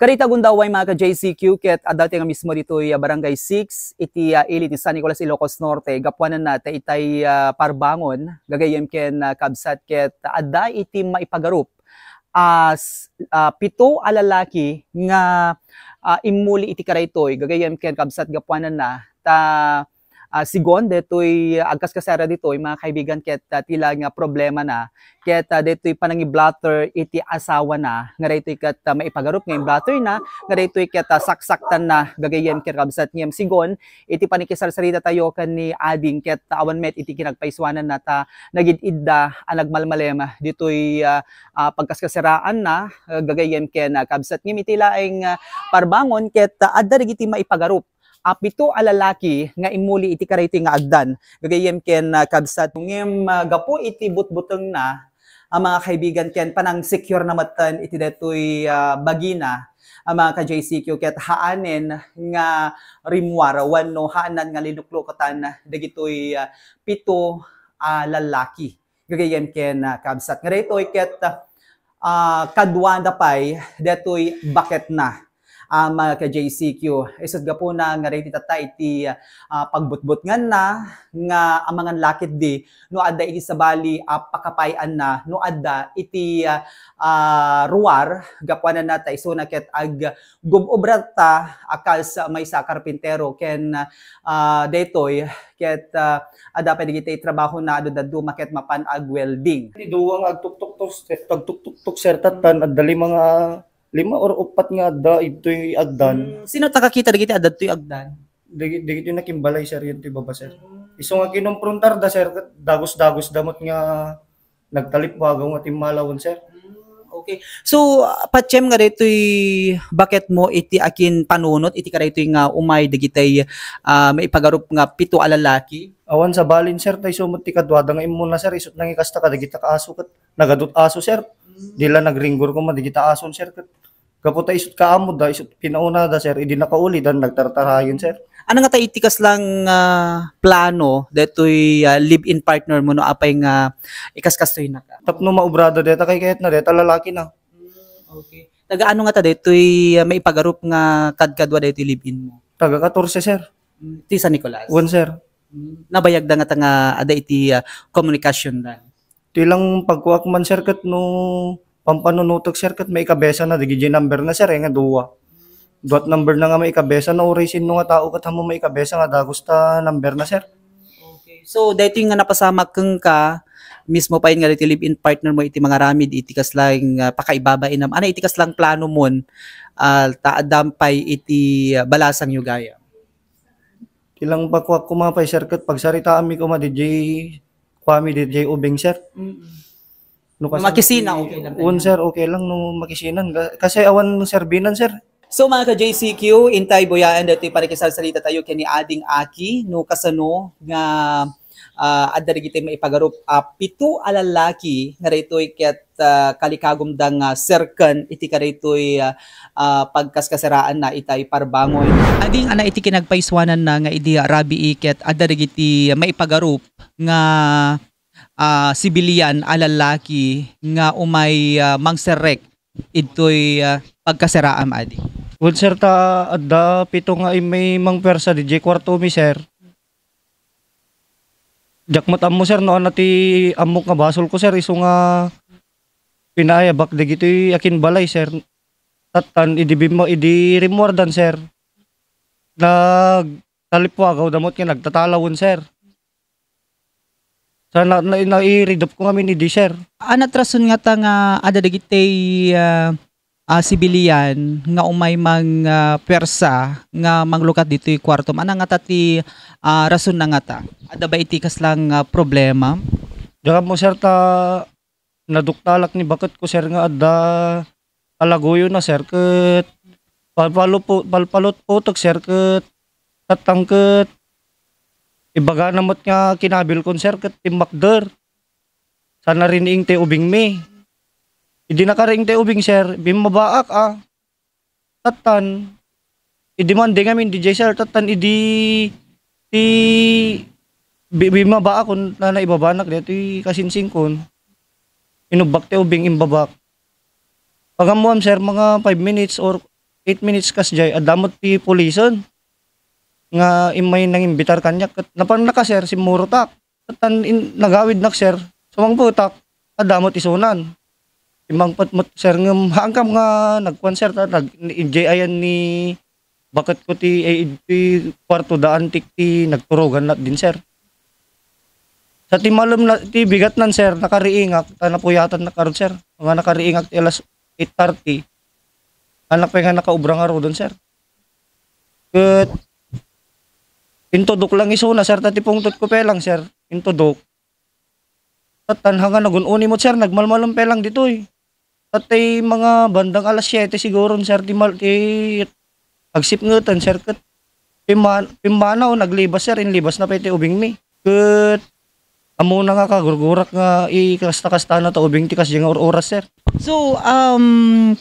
Karita gundaway mga ka-JCQ ket adati nga mismo dito Barangay 6 iti ili ti San Nicolas Ilocos Norte gapwanan na ta itay parbangon gagayem ken kabsat ket adda iti maipagarup as pito a lalaki nga immuli iti karaytoy gagayem ken kabsat gapwanan na ta sigon detoy agkas kasara ditoy mga kaibigan ket tila nga problema na ket detoy panangiblatter iti asawa na nga daytoy ket maipagarup nga blatter na nga daytoy ket saksaktan na gagayem ket kabsat ngem sigon iti panikisarsarita tayo ken ni ading ket awan met iti kinagpaiswanan na ta nagid-idda nagmalmalem ditoy pagkaskasaraan na gagayem ken kabsat ngem iti laeng parbangon ket adda dagiti maipagarup pito a lalaki nga imuli iti karaytoy nga agdan gagayem ken kabsat ngem gapo iti butbuteng na mga kaibigan ken panang secure na matan iti detoy bagina mga ka-JCQ ket haanen nga rimwar wenno haanan nga linuklukotan dagitoy pito a lalaki gagayem ken kabsat nga daytoy ket kadwanda pay detoy baket na mga ka-JCQ. Isod gapo na nga rin itata iti pagbutbut nga ang mga lakit di no adda iti sabali pakapayan na no adda iti ruwar gapuanan nata iso na ket ag gubobrata akas may sa karpintero ken detoy ket adda pa digiti trabaho na addo maket mapan ag welding. Duwang agtuktok sir tatan adali mga 5 or 4 nga adda ito'y agdan. Sino takakita dagiti adda to'y agdan? Dagiti nakimbalay sir yun to'y baba sir. Iso nga kinumprontar da sir, dagos-dagos damot nga nagtalip wagaw nga timmalawon sir. Okay. So patchem nga dito'y bakit mo iti akin panunot iti kadaytoy nga umay dagitay maipagarup nga pito a lalaki? Awan sa balin sir tay sumot ti kadwada nga immo na sir isut nang ikasta ka dagita ka aso ket nagadut aso sir. Dila nagringgor ko man dagita ason sir ket kaputa isut kaamod da isut pinauna da sir idi nakauli dan nagtartarayon sir. Ano nga ta itikas lang plano detoy live-in partner mo no apay nga ikaskas na ka? Tapno maubrado deta kay kahit na deta lalaki na. Okay. Taga ano nga ta detoy maipagarup nga kadkadwa detoy live-in mo? Taga 14 sir. Ti San Nicolas. One sir. Nabayag da nga ta nga ada iti komunikasyon da. Tilang pagkuak man sir ket no pampanunutok sir ket may kabesa na digi number na sir nga duwa. Dot number na nga may kabesa na uray sino nga tao ket hamo may kabesa nga dagos ta number na sir. Okay. So daytoy nga napasama keng ka mismo pa nga iti live-in partner mo iti mga ramid itikas lang pakaibabain nam ana itikas lang plano mon taadampay iti balasang yugaya. Ilang pagkuak kumapay sir ket pagsaritaan mi ko ma DJ Kwami DJ Ubeng sir. No makisina okay lang. Sir okay lang no makisinan kasi awan serbinan sir. So mga ka-JCQ, intay boyaan dati para kisalsalita tayo kini ading aki no kasano nga adda gitay maipagarup pito a lalaki nga daytoy ket kalikagom dang serken iti kadaytoy pagkaskasaraan na itay parbangon. Ading ana iti kinagpaiswanan na nga idi rabi ket adda giti maipagarup nga sibilyan a lalaki nga umay mangserek itoy pagkasaraan adi. Well sir ta adda pito nga may mangpersa DJ kwarto mi sir. Jakmat ammo sir no anati amok nga basol ko sir iso nga pinayabak dagitoy akin balay sir. Tatan idi rimwardan sir. Talipwagaw damot nga nagtatalawon sir. Sana nairidop ko kami ni di sir. Anatrason nga ta nga ada dagitay sibilian nga umay mang persa nga manglukat dito'y kwarto. Ana nga tati rason na nga ta? Ada ba itikas lang problema? Diyan mo sir ta naduktalak ni bakit ko sir nga ada alagoyo na sir ket palpalot putok sir ket tatangket ibaga namot nga kinabil kon sir ket timbakder. Sana rin ing te ubing me. Idi nakaring te ubing sir, bimabaak Tatan, idi man di ngamin DJ sir, tatan idi bimabaak kun na ibabanak dito kasinsing kun. Inubak te ubing imbabak. Pagamuam sir mga 5 minutes or 8 minutes kas jay adamot ti pulison nga imay nang imbitar kanyak ket napan naka sir si murutak tan nagawid nak sir sumang putak adamot isunan imang patmot sir ngem hangkam nga nagkuan sir ta nag jay ayan ni bakit ko ti kwarto da antik ti nagturugan na din sir sa ti malum na ti bigat nan sir nakariingak ta napuyatan na karon sir nga nakariingak ti alas 8:30 anak pa nga nakaubra nga ro doon sir ket intudok lang isuna sir tati pungtot ko pelang sir intudok tatan hanga nagununi mo sir nagmalmalom pelang ditoy tatay mga bandang alas 7 siguro sir ti agsipngetan sir ket pimanaw naglibas sir inlibas na pete ubing mi ket amo na nga kagurgurak nga ikasta-kasta na ta ubing ti kas nga oras sir. So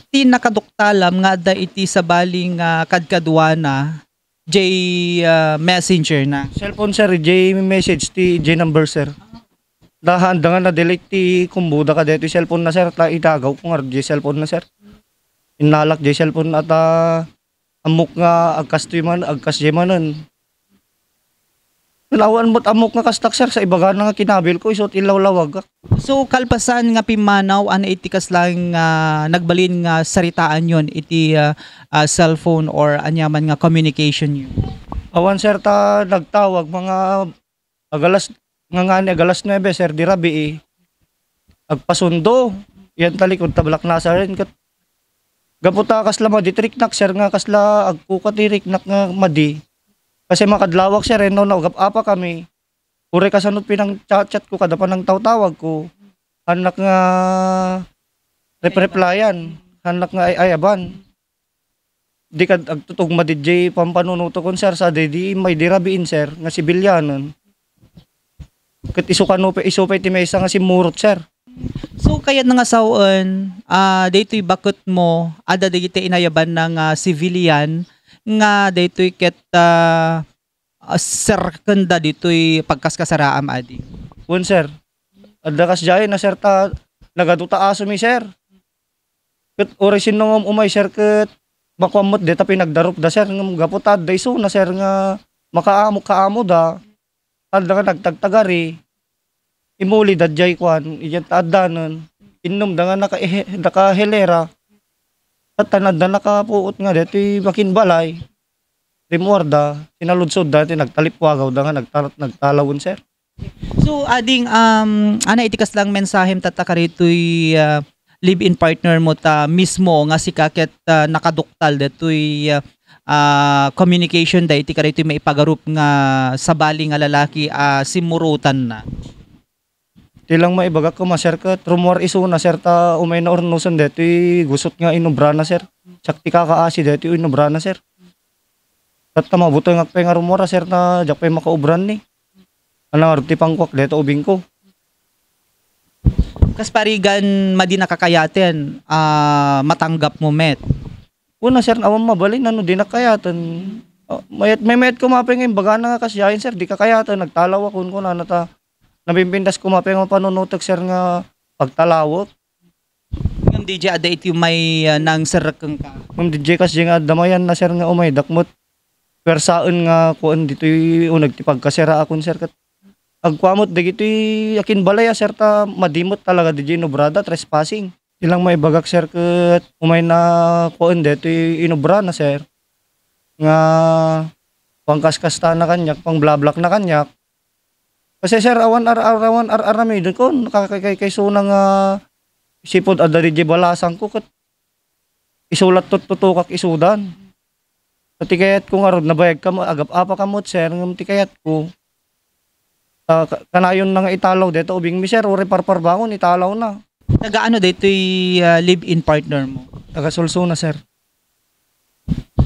ti nakaduktalam nga da iti sa baling kadkadwana J messenger na. Cellphone sir J message ti J number sir. Dahan da nga na delete ti kumbuda ka dito cellphone na sir ta itagaw ko nga J cellphone na sir. Inalak J cellphone at amok nga agkas J manen. Lawan mo't amok nga kastak sir sa ibaga nga kinabil ko isot ilawlawag. So kalpasan nga pimanaw ana iti kas lang nagbalin nga saritaan yon iti cellphone or anyaman nga communication yun. Awan sir ta nagtawag mga agalas agalas 9 sir di rabi agpasundo yan talikod tablak na sa rin kat gaputa kasla madi triknak sir nga kasla agkukat nak nga madi. Kasi makadlawak siya rin, no, apa kami. Ure kasanod pinang chat ko, kada pa nang tawtawag ko. Hanak nga replyan, hanak nga ayaban. Di ka agtutog madidjay pampanunuto kon sir sa di may dirabiin sir, nga sibilyanon. Kat isupay ti may isa nga si Murot sir. So kaya nga saon, daytoy bakit mo, ada daytoy inayaban ng civilian, nga daytoy ket sir kanda ditoy pagkaskasaraam adi. Kun sir. Adda kas jay na sir ta nagaduta aso mi sir. Ket orisin nung umay sir ket makwamot deta pinagdarop da sir ngam gaputad da iso na sir nga makaamo da. Adda ka nagtagtagari. Imuli da jay kwan iyan ta addanon. Inom da nga naka helera. At tanad na nakapuot nga dito makinbalay. Rimwarda, sinaludsod dati nagtalipwagaw da nga nagtalawon sir. So ading ana itikas lang mensahem tataka ritoy live-in partner mo ta mismo nga si kaket nakaduktal detoy communication da iti karitoy maipagarup nga sa bali nga lalaki simurutan na. Tilang maibagak ko sir ket rumor iso na sir ta umay na ornoson dito gusot nga inobra na sir. Sakti kakaasi dito inobra na sir. Kat mabuto nga nga rumor sir na jak pay makaubran ni. Ana arti pangkwak dito ubing ko. Kas parigan madi nakakayaten matanggap mo met. Una sir awam mabalin ano di nakayaten. May met ko mapeng imbaga na nga kasyahin sir di kakayaten nagtalaw akon ko na nata. Nabimbindas ko mapeng panunutok sir nga pagtalawot. Ngam DJ ada iti may nang serekeng ka. Ngam DJ kasi nga damayan na sir nga umay dakmot. Persaon nga kuan ditoy unag ti pagkasera akon sir kat. Agkwamot dagitoy akin balaya sir ta madimot talaga DJ inobrada trespassing. Ilang may bagak sir kat umay na kuan ditoy inobra na sir. Nga pangkaskasta na kanyak, pang blablak na kanyak. Kasi sir awan arami dun ko nakakay sunang sipod adda di balasang ko kat isulat tutukak isudan. Pati kayat ko nga rod nabayag ka agap apa kamot sir ngam ti kayat ko. Kanayon na nga italaw dito ubing mi sir ore parpar bangon italaw na. Nagaano dito'y live-in partner mo? Taga-Sulso na sir.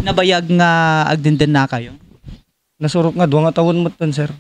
Nabayag nga agdenden na kayo? Nasurok nga 2 nga taon mo ton sir.